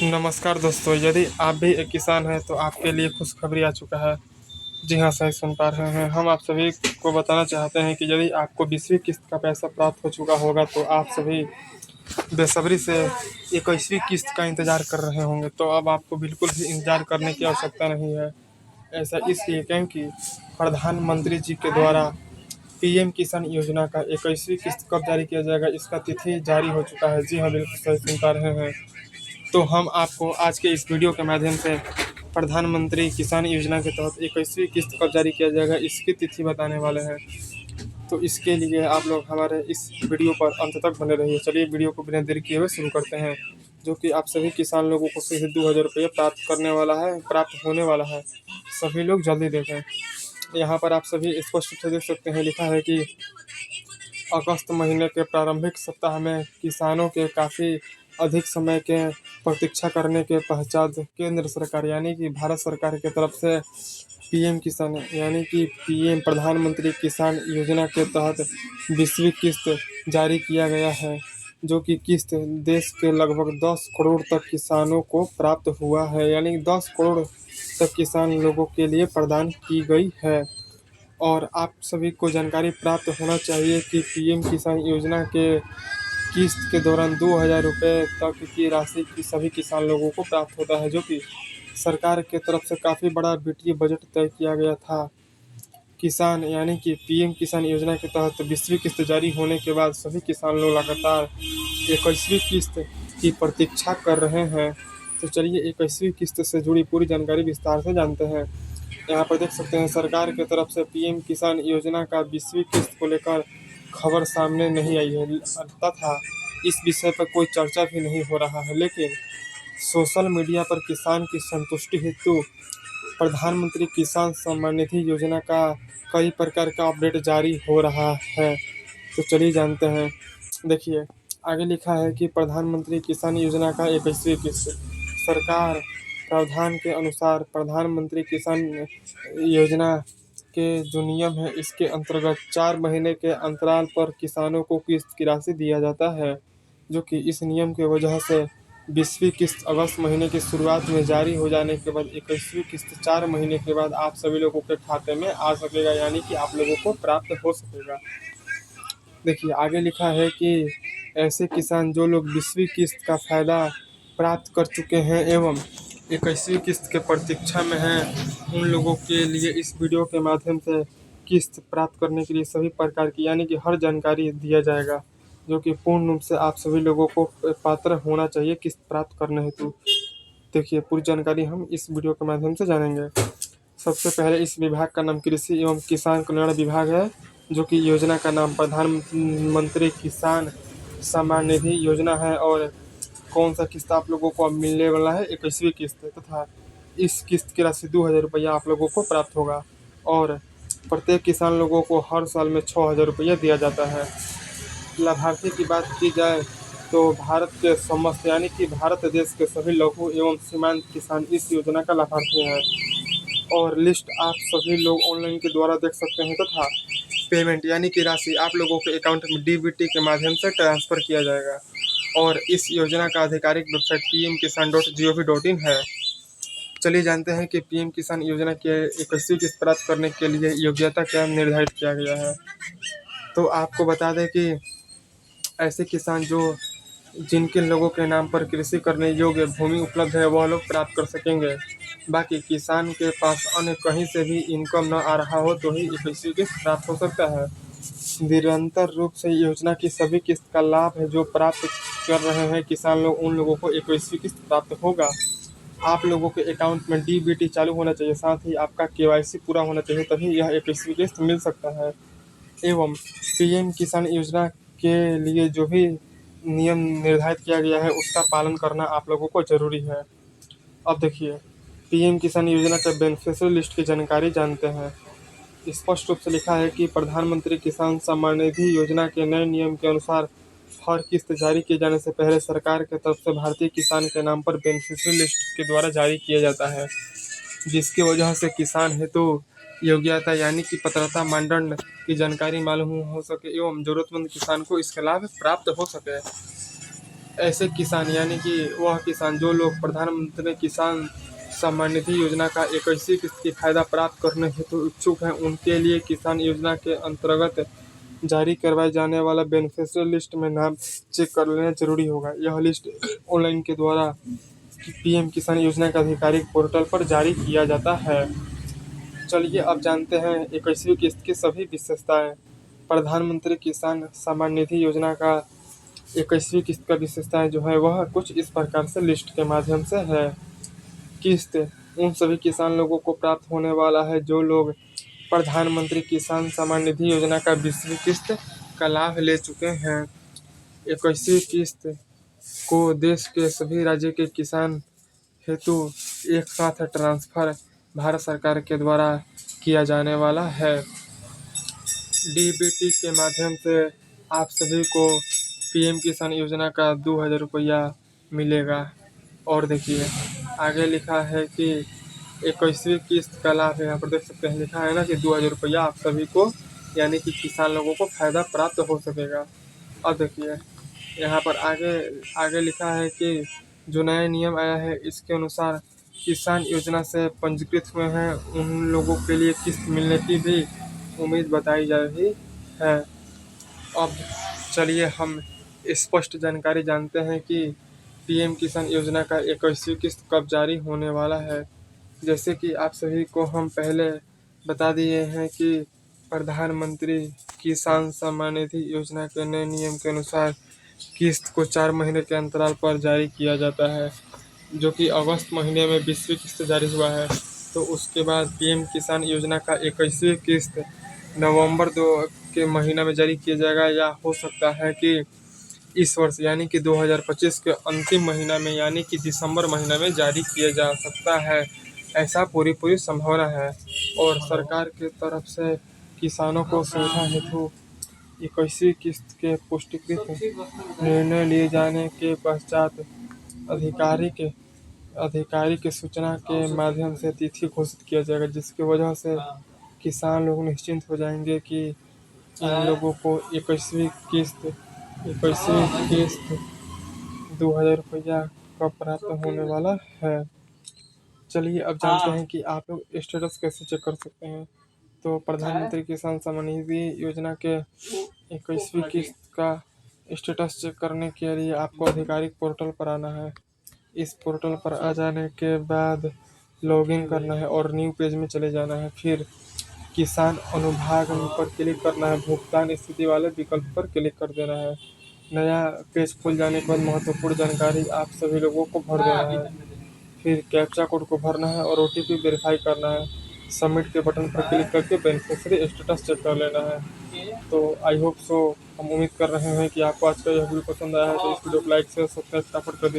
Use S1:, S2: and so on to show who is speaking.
S1: नमस्कार दोस्तों, यदि आप भी एक किसान हैं तो आपके लिए खुशखबरी आ चुका है। जी हाँ, सही सुन पा रहे हैं। हम आप सभी को बताना चाहते हैं कि यदि आपको 20वीं किस्त का पैसा प्राप्त हो चुका होगा तो आप सभी बेसब्री से 21वीं किस्त का इंतज़ार कर रहे होंगे। तो अब आपको बिल्कुल भी इंतज़ार करने की आवश्यकता नहीं है। ऐसा इसलिए क्योंकि प्रधानमंत्री जी के द्वारा पीएम किसान योजना का 21वीं किस्त कब जारी किया जाएगा, इसका तिथि जारी हो चुका है। जी हाँ, बिल्कुल सही सुन पा रहे हैं। तो हम आपको आज के इस वीडियो के माध्यम से प्रधानमंत्री किसान योजना के तहत 21वीं किस्त कब जारी किया जाएगा, इसकी तिथि बताने वाले हैं। तो इसके लिए आप लोग हमारे इस वीडियो पर अंत तक बने रहिए। चलिए वीडियो को बिना देरी किए हुए शुरू करते हैं, जो कि आप सभी किसान लोगों को सीधे 2000 रुपये प्राप्त होने वाला है। सभी लोग जल्दी देखें। यहाँ पर आप सभी स्पष्ट रूप से देख सकते हैं, लिखा है कि अगस्त महीने के प्रारंभिक सप्ताह में किसानों के काफ़ी अधिक समय के प्रतीक्षा करने के पश्चात केंद्र सरकार यानी कि भारत सरकार की तरफ से पीएम किसान यानी कि पीएम प्रधानमंत्री किसान योजना के तहत 20वीं किस्त जारी किया गया है, जो कि किस्त देश के लगभग 10 करोड़ तक किसानों को प्राप्त हुआ है। यानी 10 करोड़ तक किसान लोगों के लिए प्रदान की गई है। और आप सभी को जानकारी प्राप्त होना चाहिए कि पीएम किसान योजना के किस्त के दौरान 2000 रुपये तक की राशि की सभी किसान लोगों को प्राप्त होता है, जो कि सरकार के तरफ से काफ़ी बड़ा वित्तीय बजट तय किया गया था। किसान यानी कि पीएम किसान योजना के तहत 20वीं किस्त जारी होने के बाद सभी किसान लोग लगातार 21वीं किस्त की प्रतीक्षा कर रहे हैं। तो चलिए 21वीं किस्त से जुड़ी पूरी जानकारी विस्तार से जानते हैं। यहाँ पर देख सकते हैं, सरकार की तरफ से पीएम किसान योजना का 20वीं किस्त को लेकर खबर सामने नहीं आई है तथा इस विषय पर कोई चर्चा भी नहीं हो रहा है। लेकिन सोशल मीडिया पर किसान की संतुष्टि हेतु प्रधानमंत्री किसान सम्मान निधि योजना का कई प्रकार का अपडेट जारी हो रहा है। तो चलिए जानते हैं। देखिए, आगे लिखा है कि प्रधानमंत्री किसान योजना का 21वीं किस्त सरकार प्रावधान के अनुसार प्रधानमंत्री किसान योजना के जो नियम है, इसके अंतर्गत 4 महीने के अंतराल पर किसानों को किस्त की राशि दिया जाता है, जो कि इस नियम की वजह से 20वीं किस्त अगस्त महीने की शुरुआत में जारी हो जाने के बाद 21वीं किस्त 4 महीने के बाद आप सभी लोगों के खाते में आ सकेगा, यानी कि आप लोगों को प्राप्त हो सकेगा। देखिए, आगे लिखा है कि ऐसे किसान जो लोग 20वीं किस्त का फ़ायदा प्राप्त कर चुके हैं एवं 21वीं किस्त के प्रतीक्षा में हैं, उन लोगों के लिए इस वीडियो के माध्यम से किस्त प्राप्त करने के लिए सभी प्रकार की यानी कि हर जानकारी दिया जाएगा, जो कि पूर्ण रूप से आप सभी लोगों को पात्र होना चाहिए किस्त प्राप्त करने हेतु। देखिए, पूरी जानकारी हम इस वीडियो के माध्यम से जानेंगे। सबसे पहले इस विभाग का नाम कृषि एवं किसान कल्याण विभाग है, जो कि योजना का नाम प्रधानमंत्री किसान सम्मान निधि योजना है। और कौन सा किस्त आप लोगों को अब मिलने वाला है, 21वीं किस्त, तथा इस किस्त की राशि 2000 रुपया आप लोगों को प्राप्त होगा। और प्रत्येक किसान लोगों को हर साल में 6000 रुपया दिया जाता है। लाभार्थी की बात की जाए तो भारत के समस्त यानी कि भारत देश के सभी लघु एवं सीमांत किसान इस योजना का लाभार्थी हैं। और लिस्ट आप सभी लोग ऑनलाइन के द्वारा देख सकते हैं तथा पेमेंट यानी कि राशि आप लोगों के अकाउंट में डीबीटी के माध्यम से ट्रांसफ़र किया जाएगा। और इस योजना का आधिकारिक वेबसाइट pmkisan.gov.in है। चलिए जानते हैं कि पीएम किसान योजना के 21वीं किस्त प्राप्त करने के लिए योग्यता क्या निर्धारित किया गया है। तो आपको बता दें कि ऐसे किसान जिनके लोगों के नाम पर कृषि करने योग्य भूमि उपलब्ध है, वह लोग प्राप्त कर सकेंगे। बाकी किसान के पास अन्य कहीं से भी इनकम न आ रहा हो तो ही 21वीं किस्त प्राप्त हो सकता है। निरंतर रूप से योजना की सभी किस्त का लाभ है जो प्राप्त कर रहे हैं किसान लोग, उन लोगों को 21वीं किस्त प्राप्त होगा। आप लोगों के अकाउंट में डीबीटी चालू होना चाहिए, साथ ही आपका केवाईसी पूरा होना चाहिए, तभी यह 21वीं किस्त मिल सकता है। एवं पीएम किसान योजना के लिए जो भी नियम निर्धारित किया गया है, उसका पालन करना आप लोगों को ज़रूरी है। अब देखिए, पीएम किसान योजना के बेनिफिशियरी लिस्ट की जानकारी जानते हैं। स्पष्ट रूप से लिखा है कि प्रधानमंत्री किसान सम्मान निधि योजना के नए नियम के अनुसार हर किस्त जारी किए जाने से पहले सरकार की तरफ से भारतीय किसान के नाम पर बेनिफिशियरी लिस्ट के द्वारा जारी किया जाता है, जिसकी वजह से किसान हेतु योग्यता यानी कि पात्रता मानदंड की जानकारी मालूम हो सके एवं जरूरतमंद किसान को इसका लाभ प्राप्त हो सके। ऐसे किसान यानी कि वह किसान जो लोग प्रधानमंत्री किसान सम्मान निधि योजना का 21वीं किस्त की फायदा प्राप्त करने हेतु इच्छुक हैं, उनके लिए किसान योजना के अंतर्गत जारी करवाए जाने वाला बेनिफिशियरी लिस्ट में नाम चेक कर लेना जरूरी होगा। यह लिस्ट ऑनलाइन के द्वारा पीएम किसान योजना के आधिकारिक पोर्टल पर जारी किया जाता है। चलिए अब जानते हैं 21वीं किस्त की सभी विशेषताएं। प्रधानमंत्री किसान सम्मान निधि योजना का 21वीं किस्त का विशेषताएं जो है वह कुछ इस प्रकार से लिस्ट के माध्यम से है। किस्त उन सभी किसान लोगों को प्राप्त होने वाला है जो लोग प्रधानमंत्री किसान सम्मान निधि योजना का 20वीं किस्त का लाभ ले चुके हैं। 21वीं किस्त को देश के सभी राज्य के किसान हेतु एक साथ ट्रांसफर भारत सरकार के द्वारा किया जाने वाला है। डीबीटी के माध्यम से आप सभी को पीएम किसान योजना का 2000 रुपया मिलेगा। और देखिए आगे लिखा है कि 21वीं किस्त का लाभ यहाँ पर देख सकते हैं, लिखा है ना कि 2000 रुपया आप सभी को यानी कि किसान लोगों को फायदा प्राप्त हो सकेगा। अब देखिए यहाँ पर आगे आगे लिखा है कि जो नया नियम आया है इसके अनुसार किसान योजना से पंजीकृत हुए हैं उन लोगों के लिए किस्त मिलने की भी उम्मीद बताई जा रही है। अब चलिए हम स्पष्ट जानकारी जानते हैं कि पीएम किसान योजना का 21वीं किस्त कब जारी होने वाला है। जैसे कि आप सभी को हम पहले बता दिए हैं कि प्रधानमंत्री किसान सम्मान निधि योजना के नए नियम के अनुसार किस्त को 4 महीने के अंतराल पर जारी किया जाता है, जो कि अगस्त महीने में 20वीं किस्त जारी हुआ है। तो उसके बाद पीएम किसान योजना का 21वीं किस्त नवंबर 2 के महीना में जारी किया जाएगा, या हो सकता है कि इस वर्ष यानी कि 2025 के अंतिम महीना में यानी कि दिसंबर महीना में जारी किया जा सकता है। ऐसा पूरी संभावना है। और सरकार की तरफ से किसानों को सुविधा हेतु 21वीं किस्त के पुष्टिकृत निर्णय लिए जाने के पश्चात अधिकारी के सूचना के माध्यम से तिथि घोषित किया जाएगा, जिसकी वजह से किसान लोग निश्चिंत हो जाएंगे कि इन लोगों को 21वीं किस्त 2000 रुपया कब प्राप्त होने वाला है। चलिए अब जानते हैं कि आप लोग स्टेटस कैसे चेक कर सकते हैं। तो प्रधानमंत्री किसान सम्मान निधि योजना के 21वीं किस्त का स्टेटस चेक करने के लिए आपको आधिकारिक पोर्टल पर आना है। इस पोर्टल पर आ जाने के बाद लॉगिन करना है और न्यू पेज में चले जाना है। फिर किसान अनुभाग पर क्लिक करना है, भुगतान स्थिति वाले विकल्प पर क्लिक कर देना है। नया पेज खुल जाने के बाद महत्वपूर्ण जानकारी आप सभी लोगों को भर देना है। फिर कैप्चा कोड को भरना है और ओटीपी वेरीफाई करना है। सबमिट के बटन पर क्लिक करके बेनिफिशियरी स्टेटस चेक कर लेना है। तो आई होप सो हम उम्मीद कर रहे हैं कि आपको आज का यह वीडियो पसंद आया है, तो इस वीडियो को लाइक शेयर सब्सक्राइब फटाफट कर दीजिए।